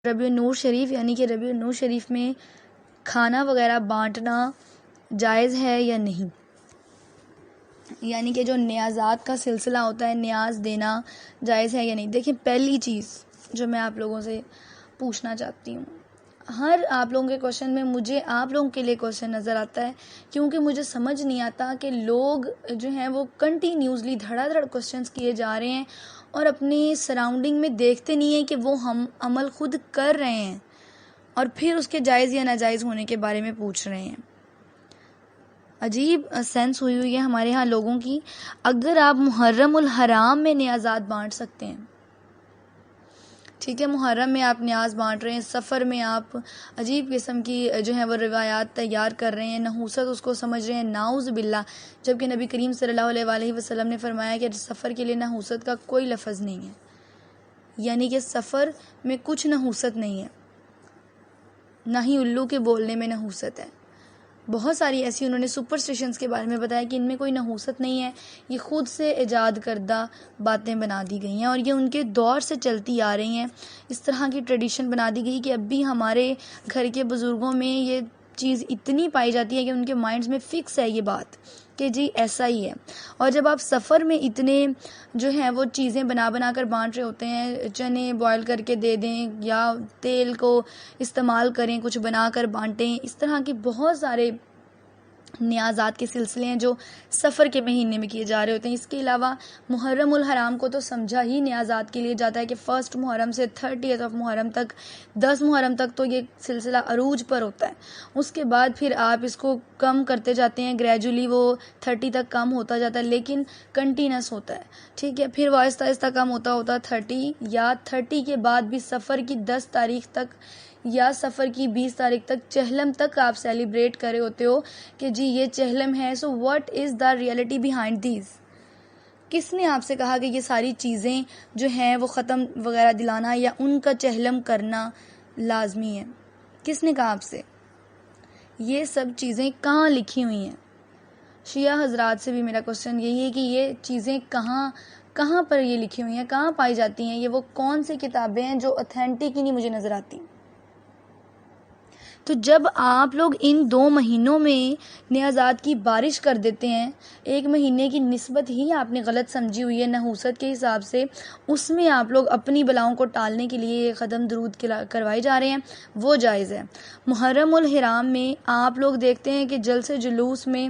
ربیع النور شریف یعنی کہ ربیع النور شریف میں کھانا وغیرہ بانٹنا جائز ہے یا نہیں، یعنی کہ جو نیازات کا سلسلہ ہوتا ہے، نیاز دینا جائز ہے یا نہیں۔ دیکھیں، پہلی چیز جو میں آپ لوگوں سے پوچھنا چاہتی ہوں، ہر آپ لوگوں کے کوشچن میں مجھے آپ لوگوں کے لیے کوشچن نظر آتا ہے، کیونکہ مجھے سمجھ نہیں آتا کہ لوگ جو ہیں وہ کنٹینیوسلی دھڑا دھڑ کوشچنس کیے جا رہے ہیں اور اپنی سراؤنڈنگ میں دیکھتے نہیں ہیں کہ وہ ہم عمل خود کر رہے ہیں اور پھر اس کے جائز یا ناجائز ہونے کے بارے میں پوچھ رہے ہیں۔ عجیب سینس ہوئی ہے ہمارے ہاں لوگوں کی۔ اگر آپ محرم الحرام میں نیازات بانٹ سکتے ہیں، ٹھیک ہے، محرم میں آپ نیاز بانٹ رہے ہیں، سفر میں آپ عجیب قسم کی جو ہے وہ روایات تیار کر رہے ہیں، نحوست اس کو سمجھ رہے ہیں، نعوذ باللہ، جبکہ نبی کریم صلی اللہ علیہ وآلہ وسلم نے فرمایا کہ سفر کے لیے نحوست کا کوئی لفظ نہیں ہے، یعنی کہ سفر میں کچھ نحوست نہیں ہے، نہ ہی الو کے بولنے میں نحوست ہے۔ بہت ساری ایسی انہوں نے سپرسٹیشنز کے بارے میں بتایا کہ ان میں کوئی نحوست نہیں ہے، یہ خود سے ایجاد کردہ باتیں بنا دی گئی ہیں اور یہ ان کے دور سے چلتی آ رہی ہیں۔ اس طرح کی ٹریڈیشن بنا دی گئی کہ اب بھی ہمارے گھر کے بزرگوں میں یہ چیز اتنی پائی جاتی ہے کہ ان کے مائنڈز میں فکس ہے یہ بات کہ جی ایسا ہی ہے۔ اور جب آپ سفر میں اتنے جو ہیں وہ چیزیں بنا کر بانٹ رہے ہوتے ہیں، چنے بوائل کر کے دے دیں یا تیل کو استعمال کریں، کچھ بنا کر بانٹیں، اس طرح کی بہت سارے نیازات کے سلسلے ہیں جو سفر کے مہینے میں کیے جا رہے ہوتے ہیں۔ اس کے علاوہ محرم الحرام کو تو سمجھا ہی نیازات کے لیے جاتا ہے کہ 1 محرم سے 30 محرم تک، 10 محرم تک تو یہ سلسلہ عروج پر ہوتا ہے۔ اس کے بعد پھر آپ اس کو کم کرتے جاتے ہیں، گریجولی وہ 30 تک کم ہوتا جاتا ہے، لیکن کنٹینس ہوتا ہے، ٹھیک ہے، پھر وہ آہستہ آہستہ کم ہوتا 30 یا 30 کے بعد بھی سفر کی 10 تاریخ تک یا سفر کی 20 تاریخ تک، چہلم تک آپ سیلیبریٹ کر رہے ہوتے ہو کہ جی یہ چہلم ہے۔ So what is the reality behind these? کس نے آپ سے کہا کہ یہ ساری چیزیں جو ہیں وہ ختم وغیرہ دلانا یا ان کا چہلم کرنا لازمی ہے؟ کس نے کہا آپ سے؟ یہ سب چیزیں کہاں لکھی ہوئی ہیں؟ شیعہ حضرات سے بھی میرا کوشچن یہی ہے کہ یہ چیزیں کہاں پر یہ لکھی ہوئی ہیں، کہاں پائی جاتی ہیں؟ یہ وہ کون سی کتابیں ہیں جو اتھینٹک ہی نہیں مجھے نظر آتی؟ تو جب آپ لوگ ان 2 مہینوں میں نیازات کی بارش کر دیتے ہیں، 1 مہینے کی نسبت ہی آپ نے غلط سمجھی ہوئی ہے نحوست کے حساب سے، اس میں آپ لوگ اپنی بلاؤں کو ٹالنے کے لیے ختم درود کروائے جا رہے ہیں، وہ جائز ہے۔ محرم الحرام میں آپ لوگ دیکھتے ہیں کہ جلسے جلوس میں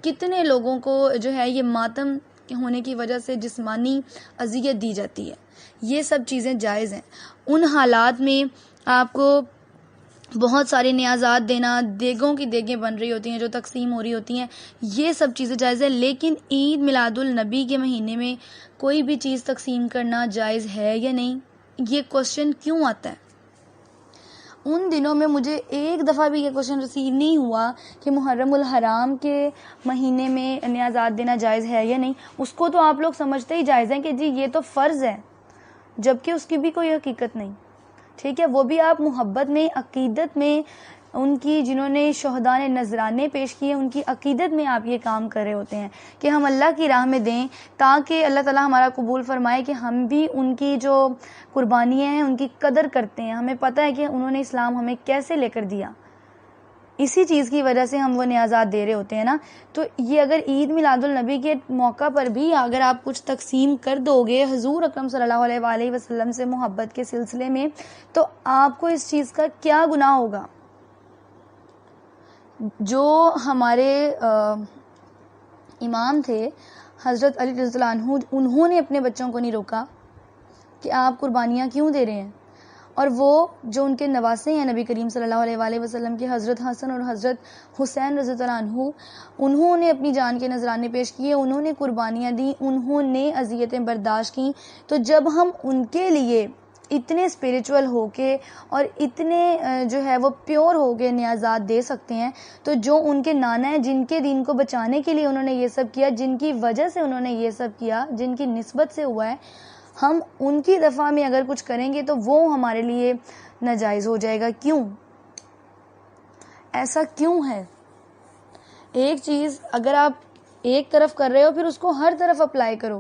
کتنے لوگوں کو جو ہے یہ ماتم ہونے کی وجہ سے جسمانی اذیت دی جاتی ہے، یہ سب چیزیں جائز ہیں۔ ان حالات میں آپ کو بہت سارے نیازات دینا، دیگوں کی دیگیں بن رہی ہوتی ہیں جو تقسیم ہو رہی ہوتی ہیں، یہ سب چیزیں جائز ہیں، لیکن عید میلاد النبی کے مہینے میں کوئی بھی چیز تقسیم کرنا جائز ہے یا نہیں؟ یہ کوشچن کیوں آتا ہے؟ ان دنوں میں مجھے ایک دفعہ بھی یہ کوشچن ریسیو نہیں ہوا کہ محرم الحرام کے مہینے میں نیازات دینا جائز ہے یا نہیں۔ اس کو تو آپ لوگ سمجھتے ہی جائز ہیں کہ جی یہ تو فرض ہے، جبکہ اس کی بھی کوئی حقیقت نہیں، ٹھیک ہے، وہ بھی آپ محبت میں، عقیدت میں، ان کی جنہوں نے شہداء نے نذرانے پیش کیے ان کی عقیدت میں آپ یہ کام کر رہے ہوتے ہیں کہ ہم اللہ کی راہ میں دیں تاکہ اللہ تعالی ہمارا قبول فرمائے، کہ ہم بھی ان کی جو قربانیاں ہیں ان کی قدر کرتے ہیں، ہمیں پتہ ہے کہ انہوں نے اسلام ہمیں کیسے لے کر دیا، اسی چیز کی وجہ سے ہم وہ نیازات دے رہے ہوتے ہیں نا۔ تو یہ اگر عید میلاد النبی کے موقع پر بھی اگر آپ کچھ تقسیم کر دو گے حضور اکرم صلی اللہ علیہ وآلہ وسلم سے محبت کے سلسلے میں، تو آپ کو اس چیز کا کیا گناہ ہوگا؟ جو ہمارے امام تھے حضرت علی رضی اللہ عنہ، انہوں نے اپنے بچوں کو نہیں روکا کہ آپ قربانیاں کیوں دے رہے ہیں، اور وہ جو ان کے نواسے ہیں نبی کریم صلی اللہ علیہ وآلہ وسلم کے حضرت حسن اور حضرت حسین رضی اللہ عنہ، انہوں نے اپنی جان کے نذرانے پیش کیے، انہوں نے قربانیاں دی، انہوں نے اذیتیں برداشت کی۔ تو جب ہم ان کے لیے اتنے اسپریچول ہو کے اور اتنے جو ہے وہ پیور ہو کے نیازات دے سکتے ہیں، تو جو ان کے نانا ہیں جن کے دین کو بچانے کے لیے انہوں نے یہ سب کیا، جن کی وجہ سے انہوں نے یہ سب کیا، جن کی نسبت سے ہوا ہے، ہم ان کی دفعہ میں اگر کچھ کریں گے تو وہ ہمارے لیے ناجائز ہو جائے گا۔ کیوں؟ ایسا کیوں ہے؟ ایک چیز اگر آپ ایک طرف کر رہے ہو پھر اس کو ہر طرف اپلائی کرو،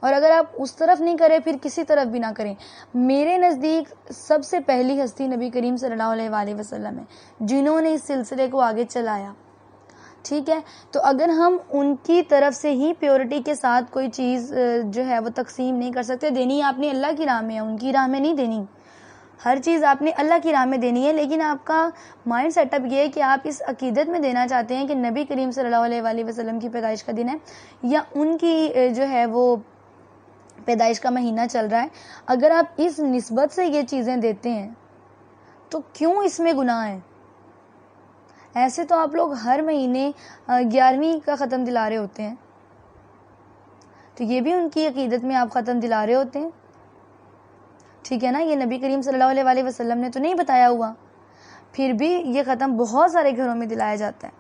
اور اگر آپ اس طرف نہیں کریں پھر کسی طرف بھی نہ کریں. میرے نزدیک سب سے پہلی ہستی نبی کریم صلی اللہ علیہ وآلہ وسلم ہے جنہوں نے اس سلسلے کو آگے چلایا. ٹھیک ہے, تو اگر ہم ان کی طرف سے ہی پیورٹی کے ساتھ کوئی چیز جو ہے وہ تقسیم نہیں کر سکتے, دینی آپ نے اللہ کی راہ میں ہے, ان کی راہ میں نہیں دینی. ہر چیز آپ نے اللہ کی راہ میں دینی ہے, لیکن آپ کا مائنڈ سیٹ اپ یہ ہے کہ آپ اس عقیدت میں دینا چاہتے ہیں کہ نبی کریم صلی اللہ علیہ وآلہ وسلم کی پیدائش کا دن ہے یا ان کی جو ہے وہ پیدائش کا مہینہ چل رہا ہے. اگر آپ اس نسبت سے یہ چیزیں دیتے ہیں تو کیوں اس میں گناہ ہے؟ ایسے تو آپ لوگ ہر مہینے 11ویں کا ختم دلا رہے ہوتے ہیں, تو یہ بھی ان کی عقیدت میں آپ ختم دلا رہے ہوتے ہیں. ٹھیک ہے نا, یہ نبی کریم صلی اللہ علیہ وآلہ وسلم نے تو نہیں بتایا ہوا, پھر بھی یہ ختم بہت سارے گھروں میں دلایا جاتا ہے.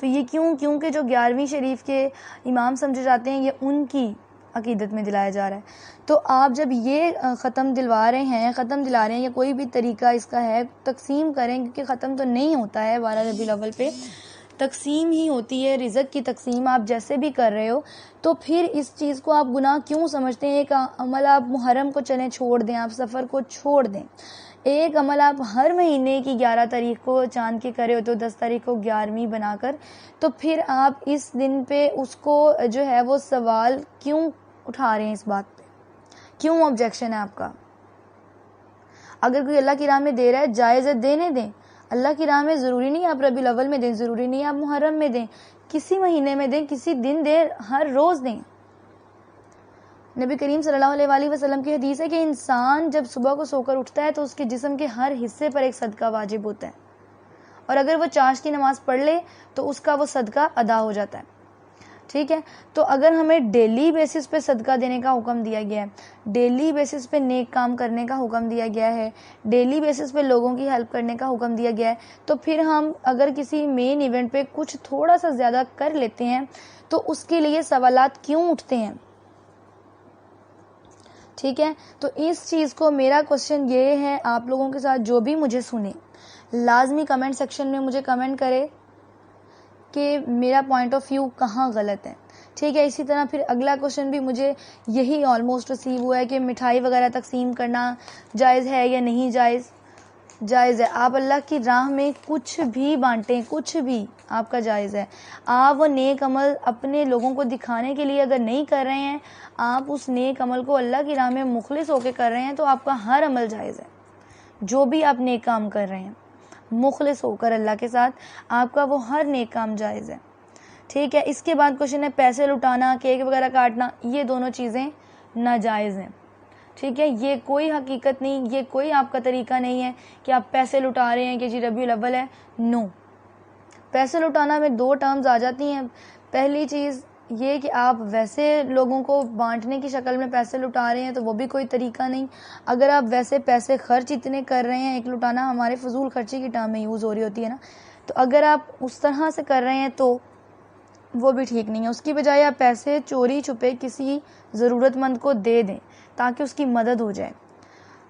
تو یہ کیونکہ جو 11ویں شریف کے امام سمجھے جاتے ہیں یہ ان کی عقیدت میں دلایا جا رہا ہے. تو آپ جب یہ ختم دلا رہے ہیں یا کوئی بھی طریقہ اس کا ہے, تقسیم کریں, کیونکہ ختم تو نہیں ہوتا ہے 12 ربیع الاول پہ, تقسیم ہی ہوتی ہے, رزق کی تقسیم آپ جیسے بھی کر رہے ہو. تو پھر اس چیز کو آپ گناہ کیوں سمجھتے ہیں؟ ایک عمل آپ محرم کو چلیں چھوڑ دیں, آپ سفر کو چھوڑ دیں, ایک عمل آپ ہر مہینے کی 11 تاریخ کو چاند کے کرے ہو تو 10 تاریخ کو 11ویں بنا کر, تو پھر آپ اس دن پہ اس کو جو ہے وہ سوال کیوں اٹھا رہے ہیں؟ اس بات پہ کیوں آبجیکشن ہے آپ کا؟ اگر کوئی اللہ کی راہ میں دے رہا ہے جائز ہے, دینے دیں. اللہ کی راہ میں ضروری نہیں آپ ربیع الاول میں دیں, ضروری نہیں آپ محرم میں دیں, کسی مہینے میں دیں, کسی دن دیں, ہر روز دیں. نبی کریم صلی اللہ علیہ وآلہ وسلم کی حدیث ہے کہ انسان جب صبح کو سو کر اٹھتا ہے تو اس کے جسم کے ہر حصے پر ایک صدقہ واجب ہوتا ہے, اور اگر وہ چاشت کی نماز پڑھ لے تو اس کا وہ صدقہ ادا ہو جاتا ہے. ٹھیک ہے, تو اگر ہمیں ڈیلی بیسس پہ صدقہ دینے کا حکم دیا گیا ہے, ڈیلی بیسس پہ نیک کام کرنے کا حکم دیا گیا ہے, ڈیلی بیسس پہ لوگوں کی ہیلپ کرنے کا حکم دیا گیا ہے, تو پھر ہم اگر کسی مین ایونٹ پہ کچھ تھوڑا سا زیادہ کر لیتے ہیں تو اس کے لیے سوالات کیوں اٹھتے ہیں؟ ٹھیک ہے, تو اس چیز کو میرا کوشچن یہ ہے آپ لوگوں کے ساتھ, جو بھی مجھے سنے لازمی کمنٹ سیکشن میں مجھے کمنٹ کرے کہ میرا پوائنٹ آف ویو کہاں غلط ہے. ٹھیک ہے, اسی طرح پھر اگلا کوشچن بھی مجھے یہی آلموسٹ ریسیو ہوا ہے کہ مٹھائی وغیرہ تقسیم کرنا جائز ہے یا نہیں جائز. جائز ہے, آپ اللہ کی راہ میں کچھ بھی بانٹیں, کچھ بھی آپ کا جائز ہے. آپ وہ نیک عمل اپنے لوگوں کو دکھانے کے لیے اگر نہیں کر رہے ہیں, آپ اس نیک عمل کو اللہ کی راہ میں مخلص ہو کے کر رہے ہیں, تو آپ کا ہر عمل جائز ہے. جو بھی آپ نیک کام کر رہے ہیں مخلص ہو کر اللہ کے ساتھ, آپ کا وہ ہر نیک کام جائز ہے. ٹھیک ہے, اس کے بعد کوشچن ہے پیسے لٹانا, کیک وغیرہ کاٹنا, یہ دونوں چیزیں ناجائز ہیں. ٹھیک ہے, یہ کوئی حقیقت نہیں, یہ کوئی آپ کا طریقہ نہیں ہے کہ آپ پیسے لٹا رہے ہیں کہ جی ربیع الاول ہے. نو, پیسے لٹانا میں 2 ٹرمز آ جاتی ہیں. پہلی چیز یہ کہ آپ ویسے لوگوں کو بانٹنے کی شکل میں پیسے لٹا رہے ہیں تو وہ بھی کوئی طریقہ نہیں. اگر آپ ویسے پیسے خرچ اتنے کر رہے ہیں, ایک لٹانا ہمارے فضول خرچی کی ٹرم میں یوز ہو رہی ہوتی ہے نا, تو اگر آپ اس طرح سے کر رہے ہیں تو وہ بھی ٹھیک نہیں ہے. اس کی بجائے آپ پیسے چوری چھپے کسی ضرورت مند کو دے دیں تاکہ اس کی مدد ہو جائے.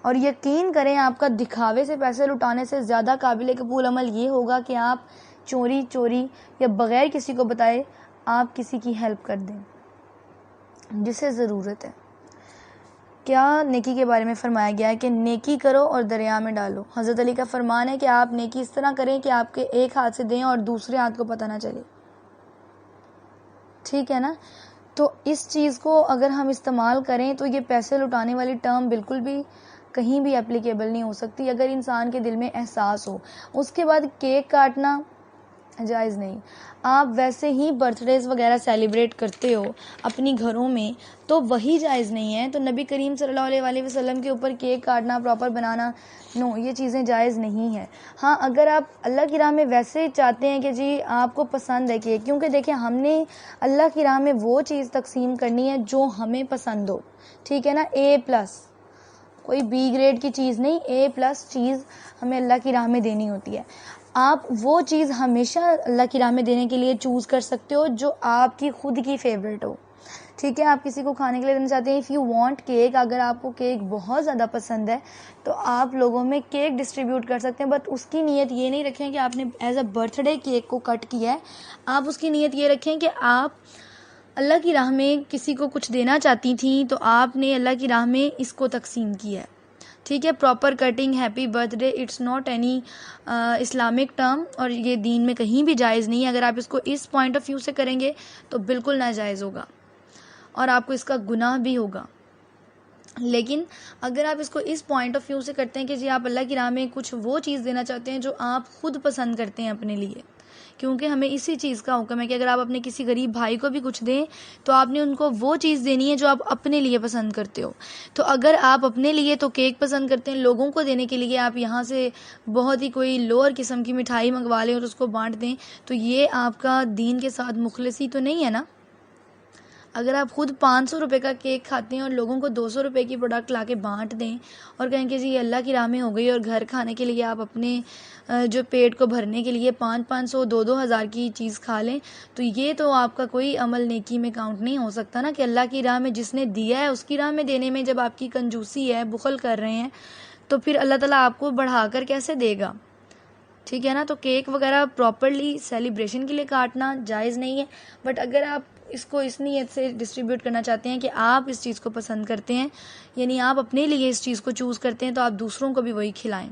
اور یقین کریں آپ کا دکھاوے سے پیسے لٹانے سے زیادہ قابل قبول عمل یہ ہوگا کہ آپ چوری یا بغیر کسی کو بتائے آپ کسی کی ہیلپ کر دیں جسے ضرورت ہے. کیا نیکی کے بارے میں فرمایا گیا ہے کہ نیکی کرو اور دریا میں ڈالو. حضرت علی کا فرمان ہے کہ آپ نیکی اس طرح کریں کہ آپ کے ایک ہاتھ سے دیں اور دوسرے ہاتھ کو پتہ نہ چلے. ٹھیک ہے نا, تو اس چیز کو اگر ہم استعمال کریں تو یہ پیسے لٹانے والی ٹرم بالکل بھی کہیں بھی اپلیکیبل نہیں ہو سکتی اگر انسان کے دل میں احساس ہو. اس کے بعد کیک کاٹنا جائز نہیں. آپ ویسے ہی برتھ ڈیز وغیرہ سیلیبریٹ کرتے ہو اپنی گھروں میں تو وہی جائز نہیں ہے. تو نبی کریم صلی اللہ علیہ وآلہ وسلم کے اوپر کیک کاٹنا, پراپر بنانا, نو, یہ چیزیں جائز نہیں ہیں. ہاں, اگر آپ اللہ کی راہ میں ویسے چاہتے ہیں کہ جی آپ کو پسند ہے کیک, کیونکہ دیکھیں ہم نے اللہ کی راہ میں وہ چیز تقسیم کرنی ہے جو ہمیں پسند ہو. ٹھیک ہے نا, A+, کوئی B گریڈ کی چیز نہیں, A+ چیز ہمیں اللہ کی راہ میں دینی ہوتی ہے. آپ وہ چیز ہمیشہ اللہ کی راہ میں دینے کے لیے چوز کر سکتے ہو جو آپ کی خود کی فیوریٹ ہو. ٹھیک ہے, آپ کسی کو کھانے کے لیے دینا چاہتے ہیں, اف یو وانٹ کیک, اگر آپ کو کیک بہت زیادہ پسند ہے تو آپ لوگوں میں کیک ڈسٹریبیوٹ کر سکتے ہیں. بٹ اس کی نیت یہ نہیں رکھیں کہ آپ نے as a birth day cake کو کٹ کیا ہے. آپ اس کی نیت یہ رکھیں کہ آپ اللہ کی راہ میں کسی کو کچھ دینا چاہتی تھیں تو آپ نے اللہ کی راہ میں اس کو تقسیم کیا ہے. ٹھیک ہے. Proper cutting, happy birthday, it's not any Islamic term, اور یہ دین میں کہیں بھی جائز نہیں ہے. اگر آپ اس کو اس پوائنٹ آف ویو سے کریں گے تو بالکل ناجائز ہوگا اور آپ کو اس کا گناہ بھی ہوگا. لیکن اگر آپ اس کو اس پوائنٹ آف ویو سے کرتے ہیں کہ جی آپ اللہ کی راہ میں کچھ وہ چیز دینا چاہتے ہیں جو آپ خود پسند کرتے ہیں اپنے لیے، کیونکہ ہمیں اسی چیز کا حکم ہے کہ اگر آپ اپنے کسی غریب بھائی کو بھی کچھ دیں تو آپ نے ان کو وہ چیز دینی ہے جو آپ اپنے لیے پسند کرتے ہو. تو اگر آپ اپنے لیے تو کیک پسند کرتے ہیں، لوگوں کو دینے کے لیے آپ یہاں سے بہت ہی کوئی لوور قسم کی مٹھائی منگوا لیں اور اس کو بانٹ دیں، تو یہ آپ کا دین کے ساتھ مخلصی تو نہیں ہے نا. اگر آپ خود 500 روپے کا کیک کھاتے ہیں اور لوگوں کو 200 روپے کی پروڈکٹ لا کے بانٹ دیں اور کہیں کہ جی یہ اللہ کی راہ میں ہو گئی، اور گھر کھانے کے لیے آپ اپنے جو پیٹ کو بھرنے کے لیے 500 2 ہزار کی چیز کھا لیں، تو یہ تو آپ کا کوئی عمل نیکی میں کاؤنٹ نہیں ہو سکتا نا. کہ اللہ کی راہ میں جس نے دیا ہے اس کی راہ میں دینے میں جب آپ کی کنجوسی ہے، بخل کر رہے ہیں، تو پھر اللہ تعالیٰ آپ کو بڑھا کر کیسے دے گا. ٹھیک ہے نا. تو کیک وغیرہ پراپرلی سیلیبریشن کے لیے کاٹنا جائز نہیں ہے، بٹ اگر آپ اس کو اس نیت سے ڈسٹریبیوٹ کرنا چاہتے ہیں کہ آپ اس چیز کو پسند کرتے ہیں، یعنی آپ اپنے لیے اس چیز کو چوز کرتے ہیں، تو آپ دوسروں کو بھی وہی کھلائیں.